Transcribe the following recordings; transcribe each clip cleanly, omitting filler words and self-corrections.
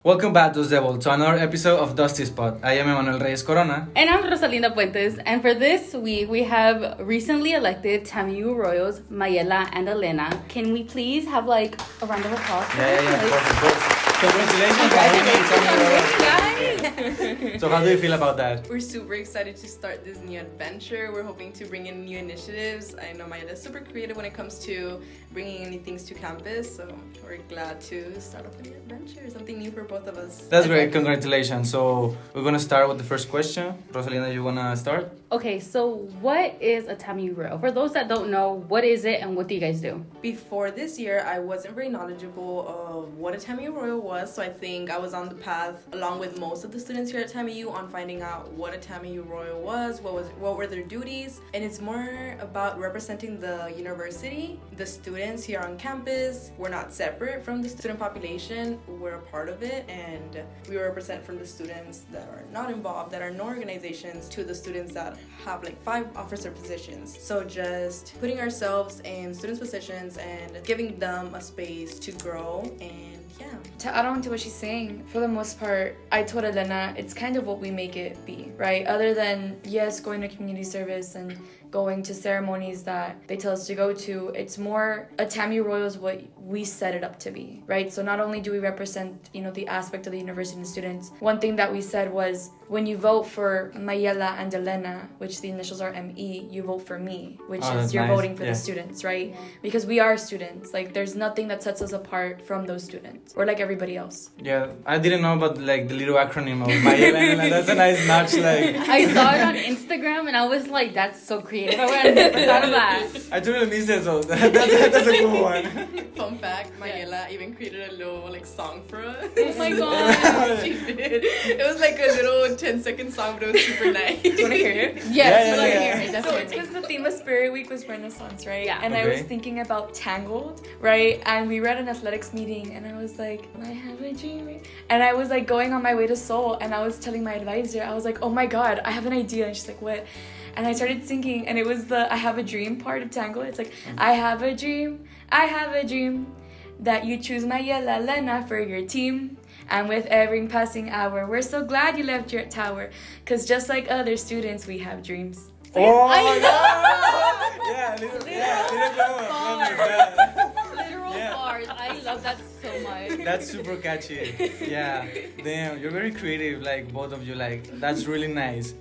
Welcome back to another episode of Dusty Spot. I am Emmanuel Reyes Corona. And I'm Rosalinda Puentes. And for this week, we have recently elected TAMU Royals, Mayela and Elena. Can we please have like a round of applause? Of course. Congratulations. So how do you feel about that? We're super excited to start this new adventure. We're hoping to bring in new initiatives. I know Mayela is super creative when it comes to bringing in new things to campus. So we're glad to start off a new adventure, something new for both of us. That's great. Congratulations. So we're going to start with the first question. Rosalinda, you want to start? Okay, so what is a TAMU Royal? For those that don't know, what is it and what do you guys do? Before this year, I wasn't very knowledgeable of what a TAMU Royal was. So I think I was on the path, along with most of the students here at TAMU, on finding out what a TAMU Royal was, what were their duties. And it's more about representing the university, the students here on campus. We're not separate from the student population. We're a part of it, and we represent from the students that are not involved, that are no organizations, to the students that have like 5 officer positions. So just putting ourselves in students' positions and giving them a space to grow. And yeah. To add on to what she's saying, for the most part, I told Elena it's kind of what we make it be, right? Other than, yes, going to community service and going to ceremonies that they tell us to go to, it's more a TAMU Royal is what we set it up to be, right? So not only do we represent, the aspect of the university and the students, one thing that we said was, when you vote for Mayela and Elena, which the initials are ME, you vote for me, which is you're nice. voting for the students, right? Because we are students. Like, there's nothing that sets us apart from those students. We're like everybody else. Yeah, I didn't know about like the little acronym of Mayela and Elena. That's a nice match. Like I saw it on Instagram and I was like, that's so creative. I would have never thought of that. I totally missed it, so that's a cool one. Fun fact, Mayela even created a little like song for us. Oh my god. She did. It was like a little 10-second song, but it was super nice. Do you want to hear it? Yes, Yeah. we'll hear it, So definitely. it's because the theme of Spirit Week was Renaissance, right? Yeah. And I was Okay. thinking about Tangled, right? And we read an athletics meeting, and I was like, I have a dream. And I was like going on my way to Seoul, and I was telling my advisor, I was like, oh my god, I have an idea. And she's like, what? And I started singing, and it was the I have a dream part of Tangled. It's like, I have a dream that you choose Mayela Lena for your team. And with every passing hour, we're so glad you left your tower. Because just like other students, we have dreams. Literal bars. I love that so much. That's super catchy. Yeah. Damn, you're very creative, like both of you. Like that's really nice.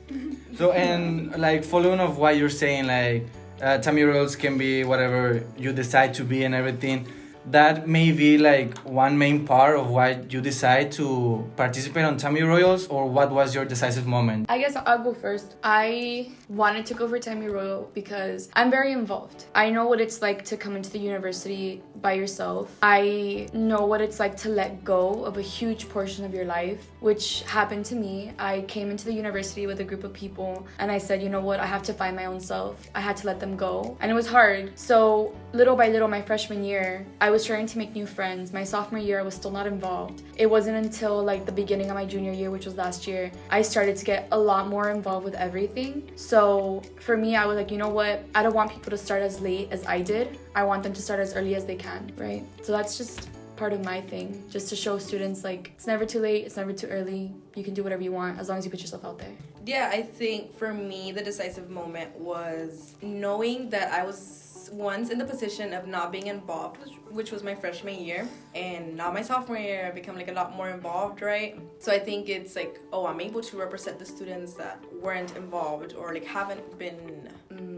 So and like following of what you're saying, like TAMU Royals can be whatever you decide to be and everything. That may be like one main part of why you decide to participate on TAMU Royals, or what was your decisive moment? I guess I'll go first. I wanted to go for TAMU Royal because I'm very involved. I know what it's like to come into the university by yourself. I know what it's like to let go of a huge portion of your life, which happened to me. I came into the university with a group of people and I said, you know what, I have to find my own self. I had to let them go. And it was hard. So little by little, my freshman year, I was trying to make new friends. My sophomore year, I was still not involved. It wasn't until like the beginning of my junior year, which was last year, I started to get a lot more involved with everything. So for me, I was like, you know what? I don't want people to start as late as I did. I want them to start as early as they can, right? So that's just part of my thing, just to show students like it's never too late, it's never too early. You can do whatever you want as long as you put yourself out there. Yeah, I think for me, the decisive moment was knowing that I was once in the position of not being involved, which was my freshman year, and now my sophomore year I become like a lot more involved, right? So I think it's like, oh, I'm able to represent the students that weren't involved or like haven't been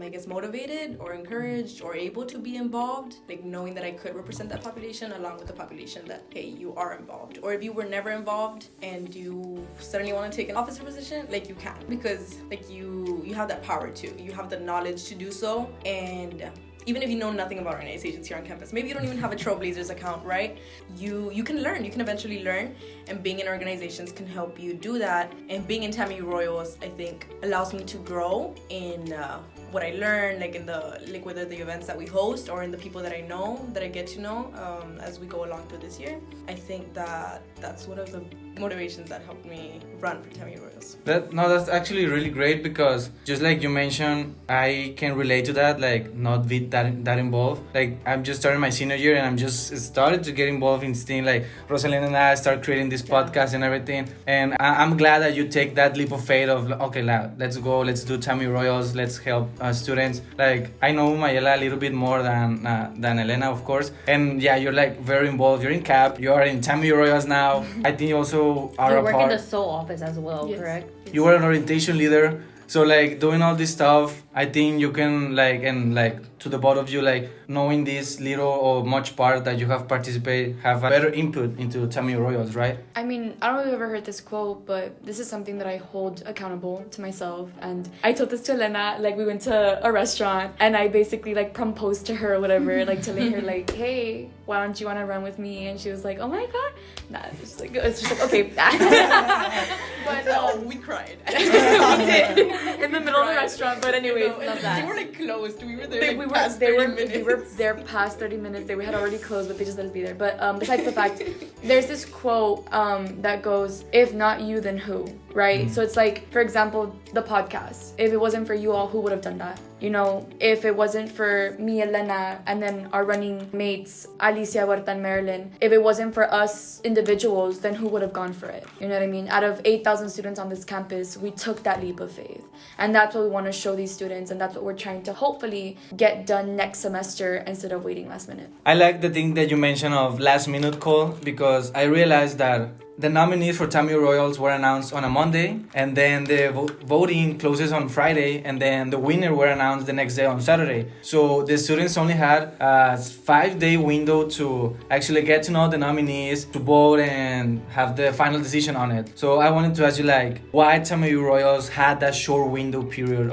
I guess motivated or encouraged or able to be involved, like knowing that I could represent that population along with the population that, hey, you are involved. Or if you were never involved and you suddenly want to take an officer position, like you can, because like you have that power too. You have the knowledge to do so. And even if you know nothing about organizations here on campus, maybe you don't even have a Trailblazers account, right? You can learn, you can eventually learn, and being in organizations can help you do that. And being in TAMU Royals, I think, allows me to grow in what I learn, like in the whether the events that we host or in the people that I know, that I get to know as we go along through this year. I think that that's one of the motivations that helped me run for Tammy Royals. That's actually really great because just like you mentioned, I can relate to that, like not be that involved. Like I'm just starting my senior year and I'm just started to get involved in things like Rosalinda and I start creating this podcast and everything. And I'm glad that you take that leap of faith of, okay, let's go, let's do Tammy Royals, let's help students. Like I know Mayela a little bit more than Elena, of course. And yeah, you're like very involved. You're in CAP, you are in Tammy Royals now. I think you also are You a work part. in the SO office as well, Yes. correct? You were an orientation leader, so like doing all this stuff, I think you can to the both of you, like knowing this little or much part that you have participated, have a better input into Tammy Royals, right? I mean, I don't know if you've ever heard this quote, but this is something that I hold accountable to myself. And I told this to Elena, like we went to a restaurant and I basically like proposed to her or whatever, like telling her like, hey, why don't you want to run with me? And she was like, oh my God. Nah, it's just like, okay. But no, we cried. We did in the middle of the restaurant. But anyways, No, love that. they were like closed. We were there They past 30 minutes. we were there past 30 minutes. They had already closed, but they just let us be there. But besides the fact, there's this quote that goes, if not you, then who? Right? So it's like, for example, the podcast. If it wasn't for you all, who would have done that? You know, if it wasn't for me, Elena, and then our running mates, Alicia, Huerta, and Marilyn, if it wasn't for us individuals, then who would have gone for it? You know what I mean? Out of 8,000 students on this campus, we took that leap of faith. And that's what we want to show these students, and that's what we're trying to hopefully get done next semester instead of waiting last minute. I like the thing that you mentioned of last minute call, because I realized that the nominees for Tammy Royals were announced on a Monday, and then the voting closes on Friday, and then the winner were announced the next day on Saturday. So the students only had a 5-day window to actually get to know the nominees, to vote and have the final decision on it. So I wanted to ask you, like, why Tammy Royals had that short window period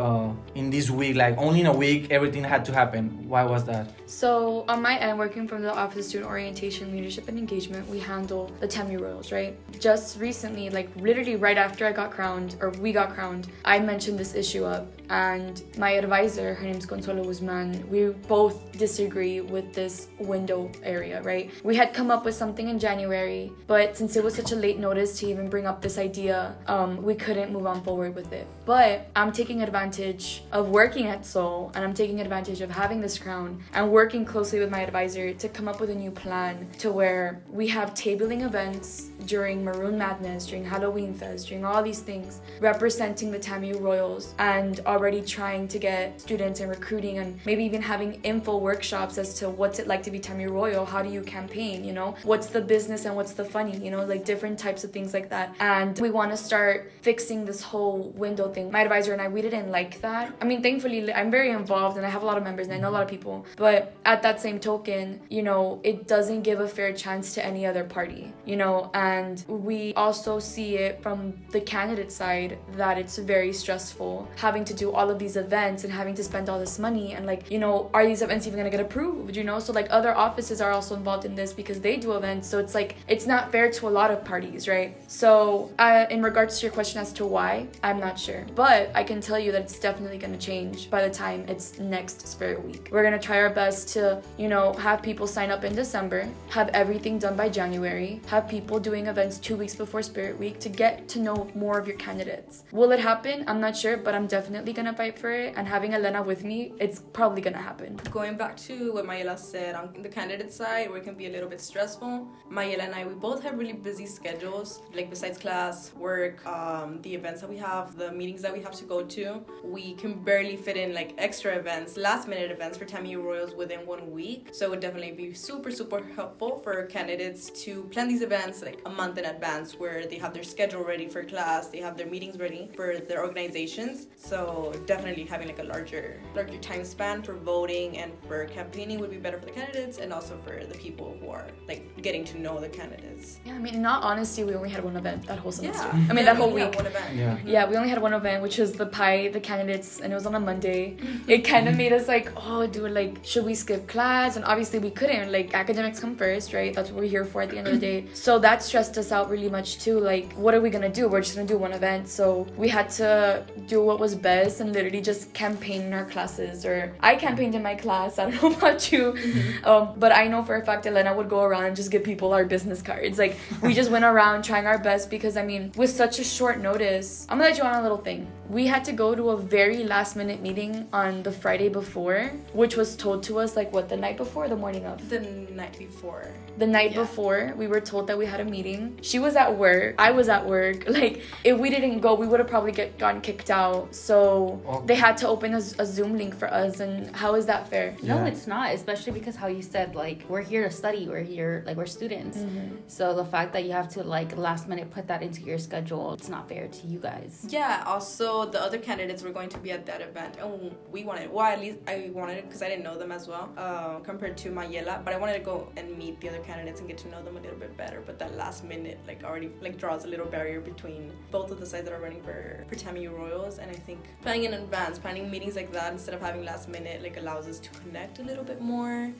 in this week? Like only in a week everything had to happen. Why was that? So on my end, working from the Office of Student Orientation, Leadership and Engagement, we handle the Tammy Royals, right? Just recently, like literally right after I got crowned, or we got crowned, I mentioned this issue up, and my advisor, her name's Consuelo Guzman, we both disagree with this window area, right? We had come up with something in January, but since it was such a late notice to even bring up this idea, we couldn't move on forward with it. But I'm taking advantage of working at Seoul, and I'm taking advantage of having this crown, and working closely with my advisor to come up with a new plan to where we have tabling events during Maroon Madness, during Halloween Fest, during all these things, representing the Tammy Royals, and already trying to get students and recruiting, and maybe even having info workshops as to what's it like to be Tammy Royal, how do you campaign, you know, what's the business and what's the funny, you know, like different types of things like that. And we want to start fixing this whole window thing. My advisor and I, we didn't like that. I mean, thankfully, I'm very involved and I have a lot of members and I know a lot of people, but at that same token, you know, it doesn't give a fair chance to any other party, you know, and we also see it from the candidate side that it's very stressful having to do all of these events and having to spend all this money, and like, you know, are these events even gonna get approved, you know? So like other offices are also involved in this because they do events, so it's like it's not fair to a lot of parties, right? So in regards to your question as to why, I'm not sure, but I can tell you that it's definitely gonna change by the time it's next Spirit Week. We're gonna try our best to, you know, have people sign up in December, have everything done by January, have people doing events 2 weeks before Spirit Week to get to know more of your candidates. Will it happen? I'm not sure, but I'm definitely gonna fight for it, and having Elena with me, it's probably gonna happen. Going back to what Mayela said, on the candidate side, where it can be a little bit stressful, Mayela and I, we both have really busy schedules, like besides class, work, the events that we have, the meetings that we have to go to, we can barely fit in like extra events, last minute events for Tammy Royals within 1 week. So it would definitely be super, super helpful for candidates to plan these events like a month in advance, where they have their schedule ready for class, they have their meetings ready for their organizations. So definitely having like a larger time span for voting and for campaigning would be better for the candidates, and also for the people who are like getting to know the candidates. Yeah, I mean, in all honesty, we only had one event that whole semester. Yeah. I mean, that whole week. One event. Yeah. Yeah, we only had one event, which was the pie, the candidates, and it was on a Monday. It kind of made us like, oh, dude, like, should we skip class? And obviously we couldn't, like, academics come first, right? That's what we're here for at the end of the day. So that stressed us out really much too. Like, what are we gonna do? We're just gonna do one event. So we had to do what was best office and literally just campaign in our classes, or I campaigned in my class. I don't know about you, but I know for a fact Elena would go around and just give people our business cards. Like, we just went around trying our best because, I mean, with such a short notice, I'm gonna let you on a little thing. We had to go to a very last minute meeting on the Friday before, which was told to us like the night before or the morning of? The night before. The night before, we were told that we had a meeting. She was at work. I was at work. Like, if we didn't go, we would have probably gotten kicked out. So they had to open a Zoom link for us. And how is that fair? No, it's not. Especially because how you said, like, we're here to study. We're here, like, we're students. So the fact that you have to, like, last minute put that into your schedule, it's not fair to you guys. Yeah, also the other candidates were going to be at that event. And we wanted, well, at least I wanted it because I didn't know them as well, compared to Mayela. But I wanted to go and meet the other candidates and get to know them a little bit better. But that last minute, like, already, like, draws a little barrier between both of the sides that are running for TAMU Royals. And I think planning in advance, planning meetings like that instead of having last minute, like, allows us to connect a little bit more.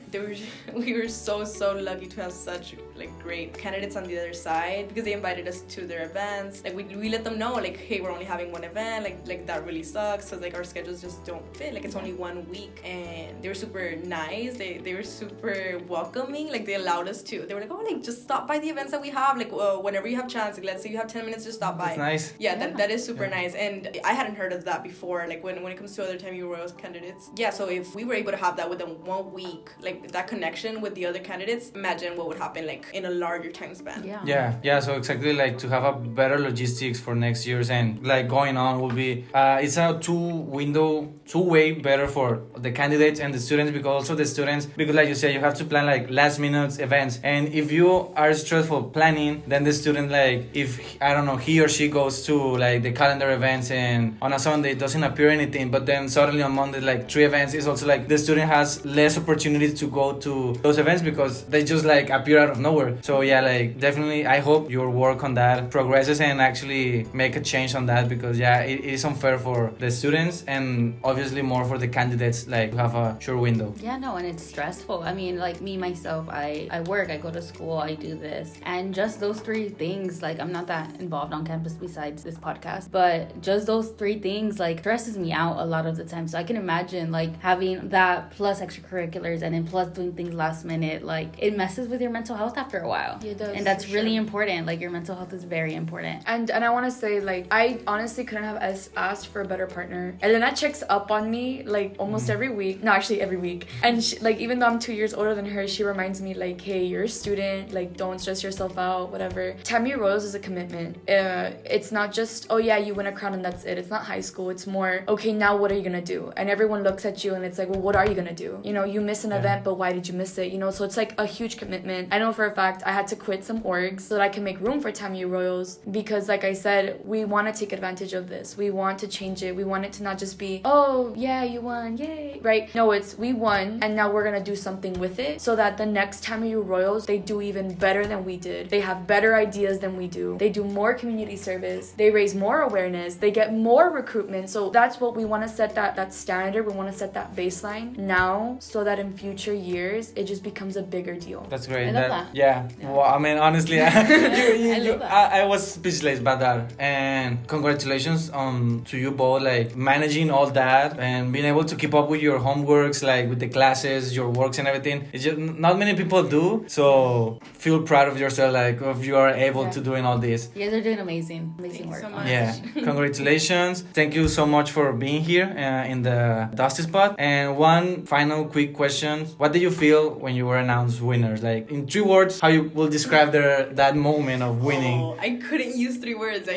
We were so lucky to have such, like, great candidates on the other side because they invited us to their events. Like, we let them know, like, hey, we're only having one event. Like that really sucks because, like, our schedules just don't fit. Like, it's only 1 week. And they were super nice. They were super welcoming. Like, they allowed us to. They were like, oh, like, just stop by the events that we have. Like, whenever you have chance, like, let's say you have 10 minutes, just stop by. That's nice. Yeah, that is super nice. And I hadn't heard of that before, like, when it comes to other TAMU Royals candidates. Yeah, so if we were able to have that within 1 week, like, that connection with the other candidates, imagine what would happen, like, in a larger time span. Yeah, so exactly, like, to have a better logistics for next year's and, like, going on will be, it's a two-way better for the candidates and the students, because also the students, because like you said, you have to plan, like, last minute events, and if you are stressful planning, then the student, like, if, I don't know, he or she goes to, like, the calendar events and on a Sunday it doesn't appear anything, but then suddenly on Monday, like, 3 events, is also like the student has less opportunities to go to those events because they just, like, appear out of nowhere. So yeah, like, definitely I hope your work on that progresses and actually make a change on that, because yeah, it is unfair for the students and obviously more for the candidates, like, to have a short window. Yeah, no, and it's stressful. I mean, like, me myself, I work, I go to school, I do this, and just those 3 things, like, I'm not that involved on campus besides this podcast, but just those 3 things, like, stresses me out a lot of the time. So I can imagine, like, having that plus extracurriculars and then plus doing things last minute, like, it messes with your mental health after a while. Yeah, it does, and that's really important. Like, your mental health is very important. And I want to say, like, I honestly couldn't have asked for a better partner. Elena checks up on me, like, almost every week. No, actually every week. And she, like, even though I'm 2 years older than her, she reminds me, like, hey, you're a student, like, don't stress yourself out, whatever. TAMU Royals is a commitment. It's not just, oh yeah, you win a crown and that's it. It's not high school. It's more, okay, now what are you gonna do? And everyone looks at you and it's like, well, what are you gonna do? You know, you miss an event, but why did you miss it? You know, so it's like a huge commitment. I know for a fact I had to quit some orgs so that I can make room for TAMU Royals, because like I said, we want to take advantage of this. We want to change it. We want it to not just be, oh yeah, you won, yay, right? No, it's we won and now we're gonna do something with it so that the next TAMU Royals, they do even better than we did. They have better ideas than we do. They do more community service. They raise more awareness. They get more recruitment. So that's what we want to set that standard. We want to set that baseline now so that in future years it just becomes a bigger deal. That's great. I love that. Yeah. Well, I mean, honestly, I was speechless by that. And congratulations to you both, like, managing all that and being able to keep up with your homeworks, like, with the classes, your works and everything. It's just not many people do. So feel proud of yourself, like, if you are able to doing all this. You guys are doing amazing work. Thank you so much. Yeah, congratulations. Thank you so much for being here in the Dusty Spot. And one final quick question. What did you feel when you were announced winners? Like, in 3 words, how you will describe that moment of winning? Oh, I couldn't use 3 words.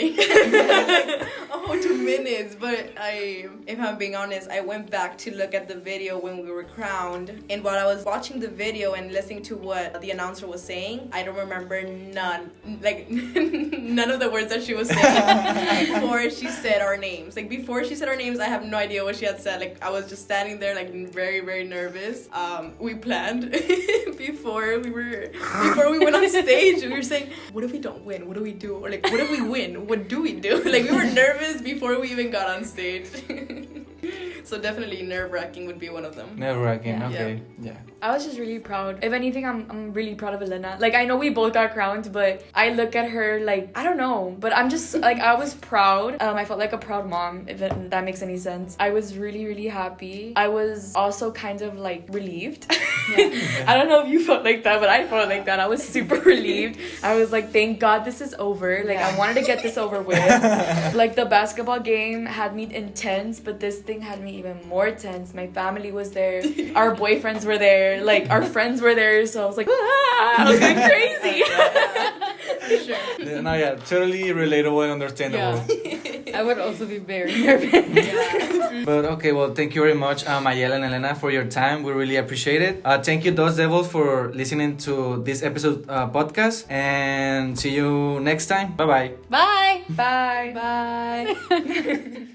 2 minutes. But if I'm being honest, I went back to look at the video when we were crowned. And while I was watching the video and listening to what the announcer was saying, I don't remember none of the words that she was saying before she said our names. Like, before she said our names, I have no idea what she had said. Like, I was just standing there, like, very, very nervous. We planned before we went on stage. We were saying, what if we don't win? What do we do? Or, like, what if we win? What do we do? Like, we were nervous before we even got on stage. So definitely nerve-wracking would be one of them. Never-wracking. Yeah. Okay. Yeah. I was just really proud. If anything, I'm really proud of Elena. Like, I know we both got crowned, but I look at her like, I don't know, but I'm just like, I was proud. I felt like a proud mom, if that makes any sense. I was really, really happy. I was also kind of like relieved. I don't know if you felt like that, but I felt like that. I was super relieved. I was like, thank God this is over. Like, I wanted to get this over with. Like, the basketball game had me intense, but this thing had me even more tense. My family was there. Our boyfriends were there. Like, our friends were there. So I was like, I was going crazy. Sure. Yeah, no, yeah, totally relatable and understandable. I would also be very nervous. But okay, well, thank you very much, Mayela and Elena, for your time. We really appreciate it. Thank you, Dos Devils, for listening to this episode podcast. And see you next time. Bye-bye. Bye. Bye. Bye.